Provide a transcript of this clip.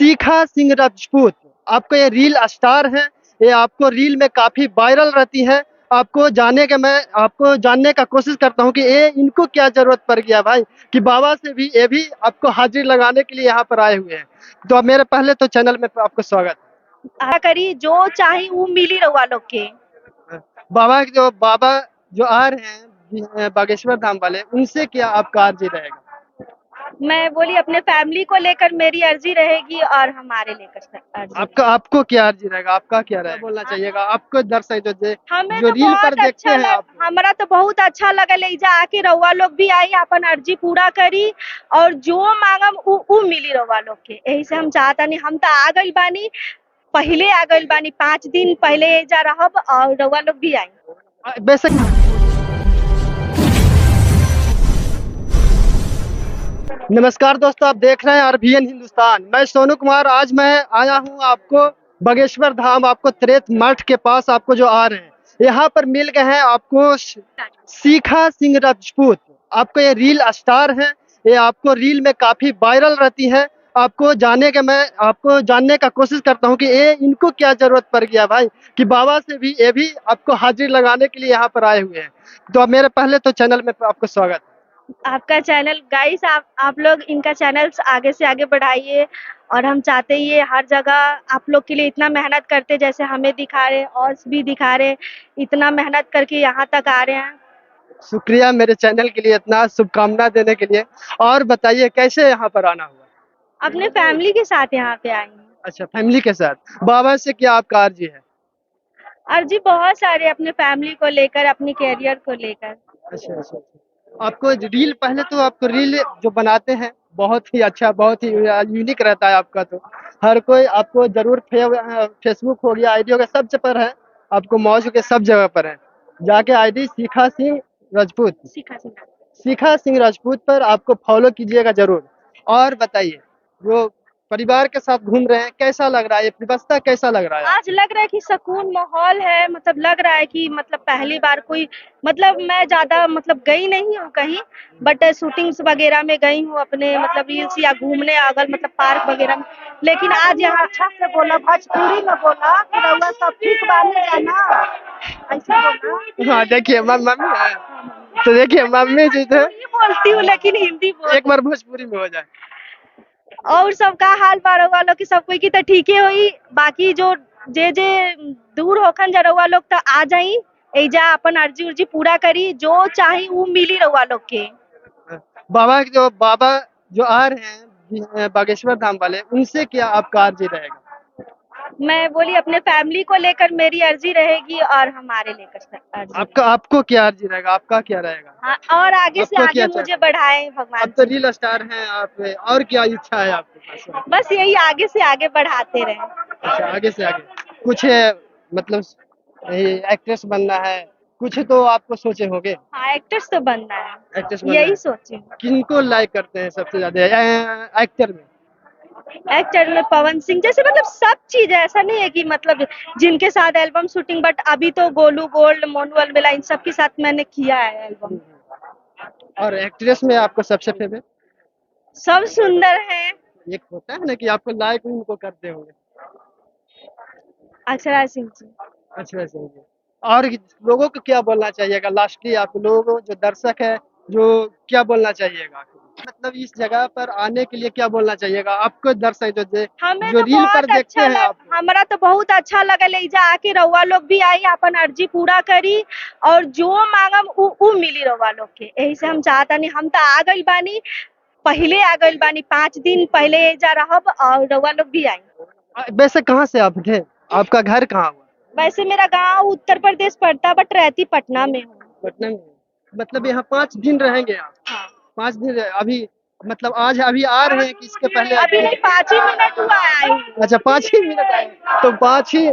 शिखा सिंह राजपूत। आपको ये reel star है, ये आपको रील में काफी वायरल रहती है। मैं आपको जानने का कोशिश करता हूँ कि ये इनको क्या जरूरत पड़ गया भाई, कि बाबा से भी ये भी आपको हाजिर लगाने के लिए यहाँ पर आए हुए हैं। तो अब मेरे पहले तो चैनल में आपको स्वागत करी जो चाही वो मिली रउआ लोग के। है। बाबा जो आ रहे हैं बागेश्वर धाम वाले, उनसे क्या आपका अर्जी रहेगा? मैं बोली अपने फैमिली को लेकर मेरी अर्जी रहेगी और हमारे लेकर अर्जी आपका रहेगी। आपको क्या अर्जी रहेगा? आपका क्या रहेगा बोलना चाहिएगा? आपको दर्शक हमें जो तो रील पर बहुत देखते अच्छा हैं लग आपको। हमरा तो बहुत अच्छा लगल एजा आके रउआ लोग भी आई अपन अर्जी पूरा करी और जो मांगम उ मिली रउआ लोग के। यही से हम चाहतानी, हम तो आ गइल बानी, पहले आ गइल बानी, 5 दिन पहले एजा रहब और रउआ लोग भी आई। वैसे नमस्कार दोस्तों, आप देख रहे हैं आरबीएन हिंदुस्तान। मैं सोनू कुमार। आज मैं आया हूं आपको बागेश्वर धाम, आपको त्रेत मठ के पास आपको जो आ रहे हैं, यहाँ पर मिल गए हैं आपको शिखा सिंह राजपूत। आपको ये रील स्टार है, ये आपको रील में काफी वायरल रहती है। मैं आपको जानने का कोशिश करता हूँ कि ये इनको क्या जरूरत पड़ गया भाई, कि बाबा से भी ये भी आपको हाजिर लगाने के लिए यहाँ पर आए हुए हैं। तो अब मेरे पहले तो चैनल में आपको स्वागत है। आपका चैनल गाइस, आप लोग इनका चैनल आगे से आगे बढ़ाइए और हम चाहते ये हर जगह आप लोग के लिए इतना मेहनत करते जैसे हमें दिखा रहे और भी दिखा रहे, इतना मेहनत करके यहाँ तक आ रहे हैं। शुक्रिया मेरे चैनल के लिए इतना शुभकामना देने के लिए। और बताइए कैसे यहाँ पर आना हुआ? अपने फैमिली के साथ यहाँ पे आई हूँ। अच्छा, फैमिली के साथ। बाबा से क्या आपका अर्जी है? अर्जी बहुत सारे, अपने फैमिली को लेकर, अपने कैरियर को लेकर। अच्छा अच्छा अच्छा। आपको रील, पहले तो आपको रील जो बनाते हैं बहुत ही अच्छा, बहुत ही यूनिक रहता है आपका। तो हर कोई आपको जरूर फेसबुक हो गया, आईडी हो गया, सब पर है। आपको मौज के सब जगह पर है। जाके आईडी शिखा सिंह राजपूत, सीखा सीखा। शिखा सिंह राजपूत पर आपको फॉलो कीजिएगा जरूर। और बताइए, जो परिवार के साथ घूम रहे हैं, कैसा लग रहा है? ये व्यवस्था कैसा लग रहा है आज आपको? लग रहा है कि सुकून माहौल है, मतलब लग रहा है कि मतलब पहली बार कोई, मतलब मैं ज्यादा मतलब गई नहीं हूँ कहीं, बट शूटिंग्स वगैरह में गई हूँ अपने मतलब रील्स या घूमने अगर मतलब पार्क वगैरह में। लेकिन आज यहाँ अच्छा से बोला, भोजपुरी में बोला कि रउआ सब ठीक बानी है ना, ऐसे बोला। हाँ देखिए, मम्मी है तो देखिए, मम्मी जी थे। भोजपुरी बोलती हूँ लेकिन हिंदी बोल। एक बार भोजपुरी में हो जाए। और सबका हाल बारो वालों की सब कोई की तो ठीक ही हुई, बाकी जो जे जे दूर होखन जा रउआ लोग तो आ जाई एजा अपन अर्जी उर्जी पूरा करी, जो चाही वो मिली रउआ लोग के। बाबा जो आ रहे हैं बागेश्वर धाम वाले, उनसे क्या आपका अर्जी रहेगा? मैं बोली अपने फैमिली को लेकर मेरी अर्जी रहेगी और हमारे लेकर अर्जी आपका रहेगी। आपको क्या अर्जी रहेगा? आपका क्या रहेगा? हाँ, और आगे से आपका आगे क्या मुझे चाहते हैं? बढ़ाए अब भगवान तो जी। रील स्टार हैं आप, और क्या इच्छा है आपके पास? बस यही आगे से आगे बढ़ाते रहे। अच्छा, आगे से आगे कुछ है, मतलब एक्ट्रेस बनना है, कुछ तो आपको सोचे होंगे। हाँ, एक्ट्रेस तो बनना एक्ट्रेस है, बनना यही है। सोची हूँ। किनको लाइक करते हैं सबसे ज्यादा एक्टर में? एक्टर में पवन सिंह जैसे, मतलब सब चीज है, ऐसा नहीं है कि मतलब जिनके साथ एल्बम शूटिंग, बट अभी तो गोलू गोल्ड, मोनू अलबेला, इन सब के साथ मैंने किया है एल्बम। और एक्ट्रेस में आपको सबसे फेवरेट? सब सुंदर हैं। एक होता है ना कि आपको लाइक उनको करते होंगे। अक्षरा सिंह जी। अच्छा अच्छा जी। और लोगों को क्या बोलना चाहिएगा लास्टली? आप लोगों को जो दर्शक है, जो क्या बोलना चाहिएगा, मतलब इस जगह पर आने के लिए क्या बोलना चाहिएगा आपको? दर्शक हमें जो तो रील पर बहुत देखते अच्छा हैं लग आपको। हमरा तो बहुत अच्छा लगल एजा आके रउआ लोग भी आई अपन अर्जी पूरा करी और जो मांगम उ मिली रउआ लोग के। यही से हम चाहतानी, हम तो आ गइल बानी, पहले आ गइल बानी, 5 दिन पहले एजा रहब और रउआ लोग भी आई। वैसे कहाँ से आप थे? आपका घर कहाँ हुआ? वैसे मेरा गांव उत्तर प्रदेश पड़ता, बट रहती पटना में हूँ। पटना में। मतलब यहाँ 5 दिन रहेंगे आप? हाँ। 5 दिन अभी, मतलब आज अभी आ रहे हैं कि इसके पहले? अभी नहीं, 5 ही मिनट हुआ आई हूँ। अच्छा, 5 ही मिनट आए। तो 5 ही